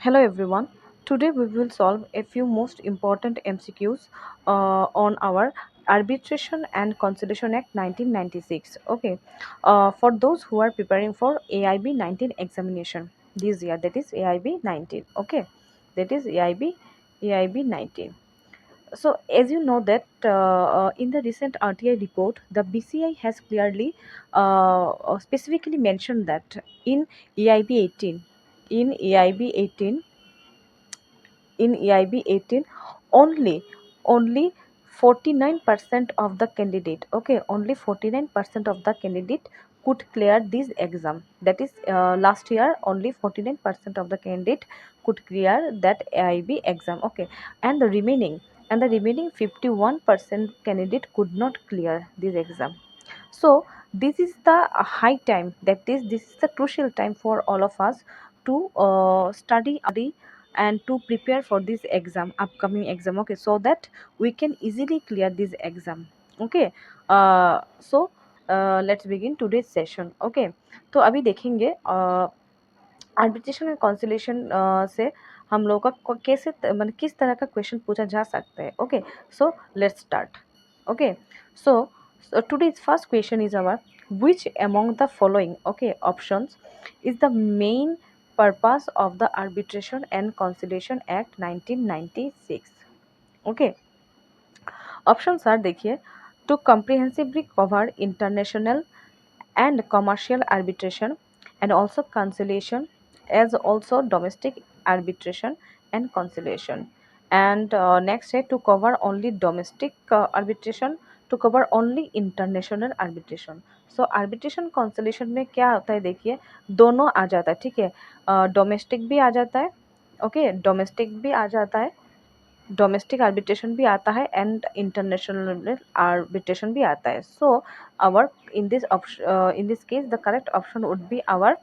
Hello everyone. Today we will solve a few most important MCQs on our Arbitration and Conciliation Act 1996. Okay. For those who are preparing for AIB 19 examination this year, that is AIB 19. Okay. That is AIB 19. So as you know that in the recent RTI report, the BCI has clearly specifically mentioned that in AIB 18, in AIB 18 in EIB 18 only only 49% of the candidate, okay, only 49% of the candidate could clear this exam. That is last year only 49% of the candidate could clear that AIB exam, okay, and the remaining 51% candidate could not clear this exam. So this is the high time, that is this is the crucial time for all of us to study and to prepare for this exam, upcoming exam, okay, so that we can easily clear this exam. Okay. Let's begin today's session. Okay. तो अभी देखेंगे arbitration and conciliation से हम लोग का कैसे मतलब किस तरह का क्वेश्चन पूछा जा सकता है. Okay. So let's start. Okay. So today's first question is our, which among the following, okay, options is the main purpose of the Arbitration and Conciliation Act 1996. Okay. Options are, देखिए, to comprehensively cover international and commercial arbitration and also conciliation, as also domestic arbitration and conciliation. And next है to cover only domestic arbitration, to cover only international arbitration. So arbitration conciliation में क्या होता है, देखिए, दोनों आ जाता है. ठीक है. डोमेस्टिक भी आ जाता है. ओके. डोमेस्टिक भी आ जाता है, डोमेस्टिक आर्बिट्रेशन भी आता है एंड इंटरनेशनल आर्बिट्रेशन भी आता है. So our in this case the correct option would be our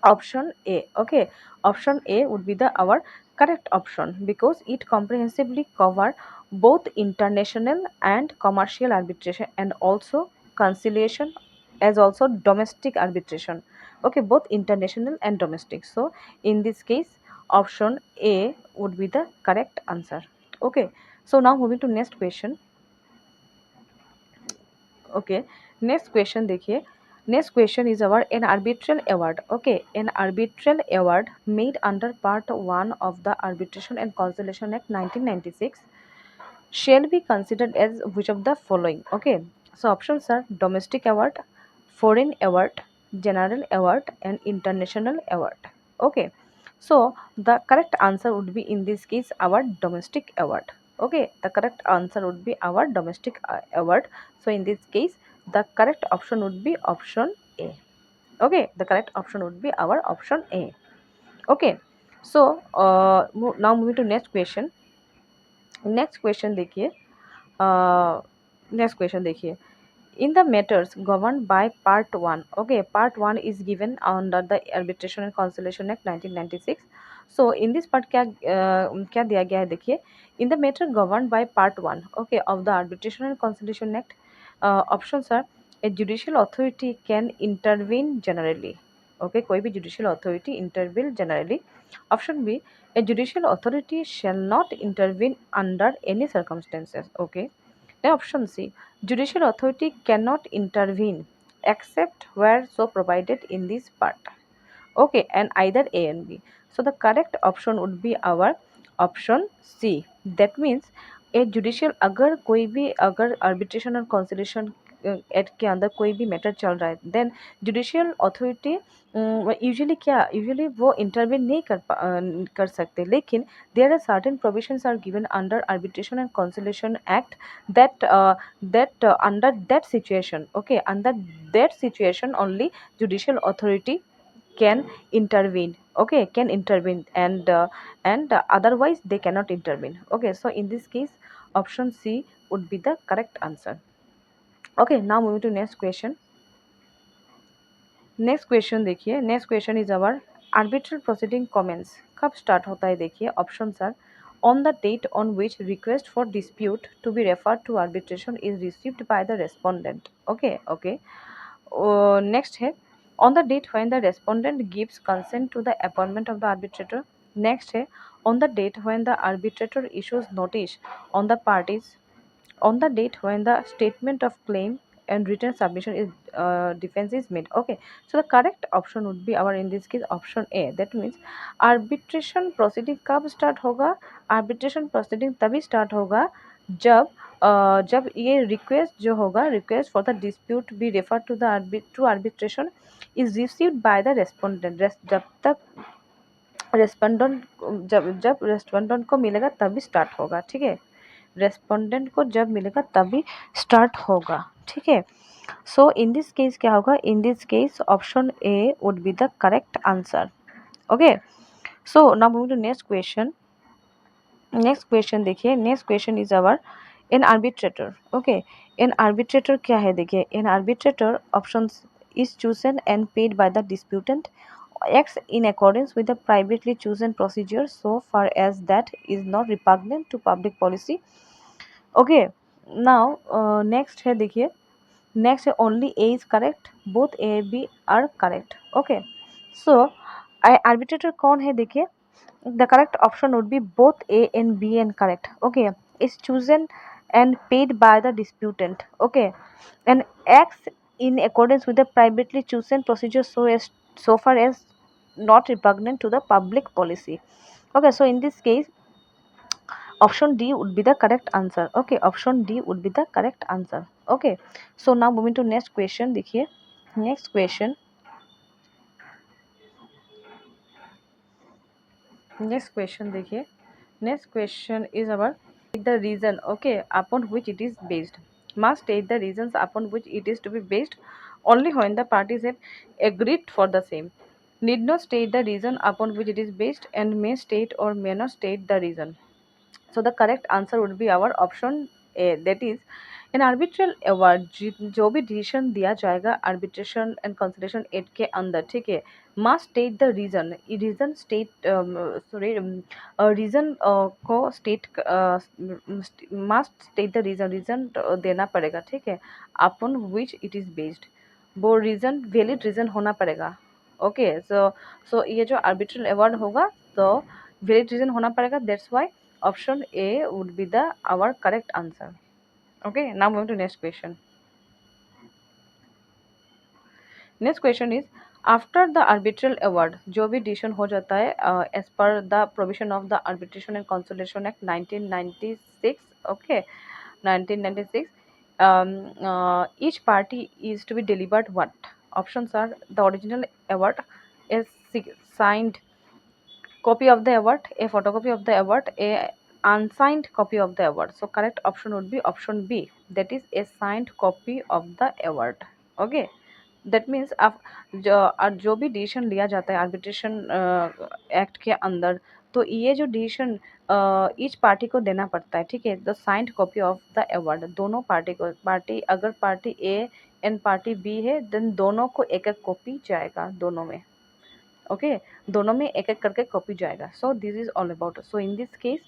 option A. Okay. Option A would be the our correct option because it comprehensively cover both international and commercial arbitration and also conciliation, as also domestic arbitration. Okay, both international and domestic. So in this case option A would be the correct answer. Okay. So now moving to next question. Okay. Next question देखिए. Next question is our an arbitral award. Okay, an arbitral award made under Part 1 of the Arbitration and Conciliation Act 1996 shall be considered as which of the following? Okay, so options are domestic award, foreign award, general award, and international award. Okay, so the correct answer would be in this case our domestic award. Okay, the correct answer would be our domestic award. So in this case the correct option would be option A. Okay, the correct option would be our option A. Okay. So now moving to next question. Next question देखिए. Next question देखिए. In the matters governed by Part 1, okay, Part 1 is given under the Arbitration and Conciliation Act 1996. So in this part क्या दिया गया है, देखिए. In the matter governed by Part 1, okay, of the Arbitration and Conciliation Act, options are a judicial authority can intervene generally. Okay, कोई भी judicial authority intervene generally. Option B, a judicial authority shall not intervene under any circumstances. Okay. Then option C, judicial authority cannot intervene except where so provided in this part. Okay, and either A and B. So the correct option would be our option C. That means a judicial, अगर कोई भी अगर arbitration और conciliation act के अंदर कोई भी matter चल रहा है, देन जुडिशियल अथॉरिटी यूजुअली वो इंटरवेन नहीं कर सकते, लेकिन there are certain provisions are given under arbitration and conciliation act that under that situation, okay, under that situation only judicial authority can intervene. Okay, can intervene, and otherwise they cannot intervene. Okay, so in this case option C would be the correct answer. Okay, now moving to next question. Next question देखिए. Next question is our arbitral proceeding commence कब start होता है, देखिए. Option are on the date on which request for dispute to be referred to arbitration is received by the respondent. Okay. Okay. Next है on the date when the respondent gives consent to the appointment of the arbitrator. Next है on the date when the arbitrator issues notice on the parties on the date when the statement of claim and written submission is defense is made. Okay, so the correct option would be our in this case option A. That means arbitration proceeding कब start होगा? arbitration proceeding तभी start होगा जब जब ये request जो होगा request for the dispute be referred to the to arbitration is received by the respondent. जब तक रेस्पोंडेंट जब जब रेस्पोंडेंट को मिलेगा तभी स्टार्ट होगा, ठीक है। रेस्पोंडेंट को जब मिलेगा तभी स्टार्ट होगा, ठीक है। सो इन दिस केस क्या होगा? In this case option A would be the correct answer. Okay, so now moving to next question. Next question देखिए, next question is our in arbitrator. Okay, in arbitrator क्या है देखिए, in arbitrator option is chosen and paid by the disputant acts in accordance with the privately chosen procedure so far as that is not repugnant to public policy. Okay, now next है देखिए, next है only A is correct, both A B are correct. Okay, so arbitrator कौन है देखिए, the correct option would be both A and B and correct. Okay, is chosen and paid by the disputant. Okay, and acts in accordance with the privately chosen procedure so far as not repugnant to the public policy. Okay, so in this case option D would be the correct answer. Okay, option D would be the correct answer. Okay, so now moving to next question देखिए, next question, next question देखिए, next question is our the reason, okay, upon which it is based. Must state the reasons upon which it is to be based only when the parties have agreed for the same. Need not state the reason upon which it is based and may state or may not state the reason. So the correct answer would be our option A, that is an arbitral award जो भी decision दिया जाएगा arbitration and conciliation act के अंदर, ठीक है, must state the reason, reason state sorry reason को state must state the reason, reason देना पड़ेगा, ठीक है, upon which it is based, वो reason valid reason होना पड़ेगा। ओके, सो ये जो arbitral award होगा तो valid reason होना पड़ेगा, that's why option A would be the our correct answer. Okay, now moving to next question. Next question is after the arbitral award जो भी decision हो जाता है as per the provision of the arbitration and conciliation act 1996, okay, 1996, each party is to be delivered what? Options are the original award, a signed copy of the award, a photocopy of the award, a unsigned copy of the award. So correct option would be option B, that is a signed copy of the award. Okay, that means आप जो भी decision लिया जाता है arbitration act के अंदर, तो ये जो डिसीजन ईच पार्टी को देना पड़ता है, ठीक है, the signed copy of the award, दोनों पार्टी को, पार्टी अगर party A and party B है देन दोनों को एक एक कॉपी जाएगा दोनों में। ओके, दोनों में एक एक करके कॉपी जाएगा। So this is all about, so in this case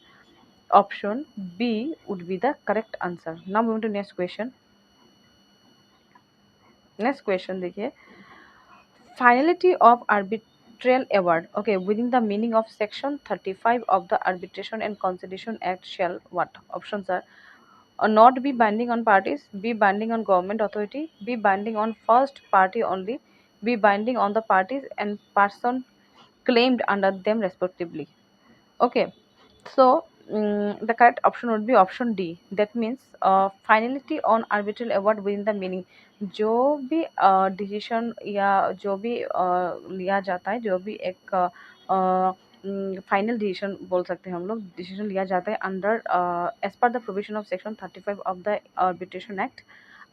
option B would be the correct answer. Now moving to next question. Next question देखिए, finality of arbitral award, okay, within the meaning of section 35 of the arbitration and conciliation act shall what? Options are not be binding on parties, be binding on government authority, be binding on first party only, be binding on the parties and person claimed under them respectively. Okay, so the correct option would be option D. That means finality on arbitral award within the meaning, जो भी decision या जो भी लिया जाता है, जो भी एक फाइनल डिसीजन बोल सकते हैं हम लोग, डिसीजन लिया जाता है under as per the provision of section 35 of the arbitration act,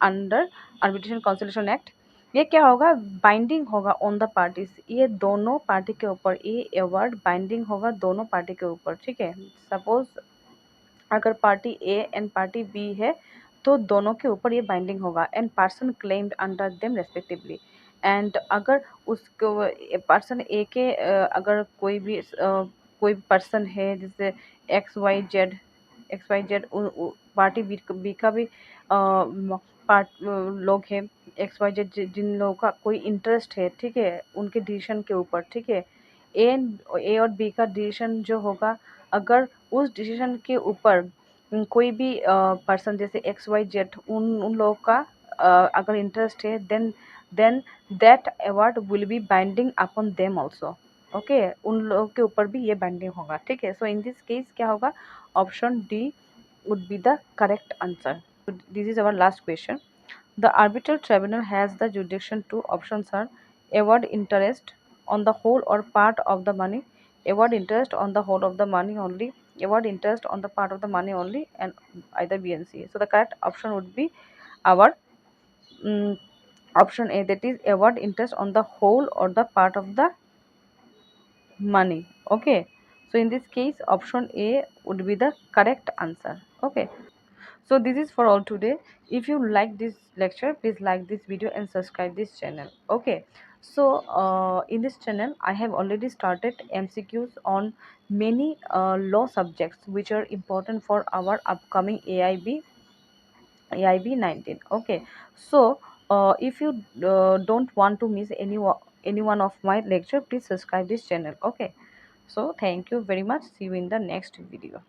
under arbitration consolidation act, ये क्या होगा? बाइंडिंग होगा ऑन द पार्टीज, ये दोनों पार्टी के ऊपर, ये अवार्ड बाइंडिंग होगा दोनों पार्टी के ऊपर, ठीक है। सपोज अगर party A and party B है तो दोनों के ऊपर ये बाइंडिंग होगा and person claimed under them respectively. And अगर उसको पर्सन ए के अगर कोई भी कोई पर्सन है जैसे X Y Z party B का भी पार्ट लोग हैं, एक्स वाई जेड जिन लोगों का कोई इंटरेस्ट है, ठीक है, उनके डिसीजन के ऊपर, ठीक है, ए और बी का डिसीजन जो होगा, अगर उस डिसीजन के ऊपर कोई भी पर्सन जैसे एक्स वाई जेड उन लोगों का अगर इंटरेस्ट है, then that award will be binding upon them also. Okay, उन लोगों के ऊपर भी ये बाइंडिंग होगा, ठीक है। सो इन दिस केस क्या होगा, option D would be the correct answer. So this is our last question. The arbitral tribunal has the jurisdiction to options are award interest on the whole or part of the money, award interest on the whole of the money only, award interest on the part of the money only, and either B and C. So the correct option would be our mm, option A, that is award interest on the whole or the part of the money. Okay. So in this case, option A would be the correct answer. Okay. So this is for all today. If you like this lecture, please like this video and subscribe this channel. Okay. So in this channel I have already started MCQs on many law subjects which are important for our upcoming AIB 19. Okay. So if you don't want to miss any one of my lecture, please subscribe this channel. Okay. So thank you very much. See you in the next video.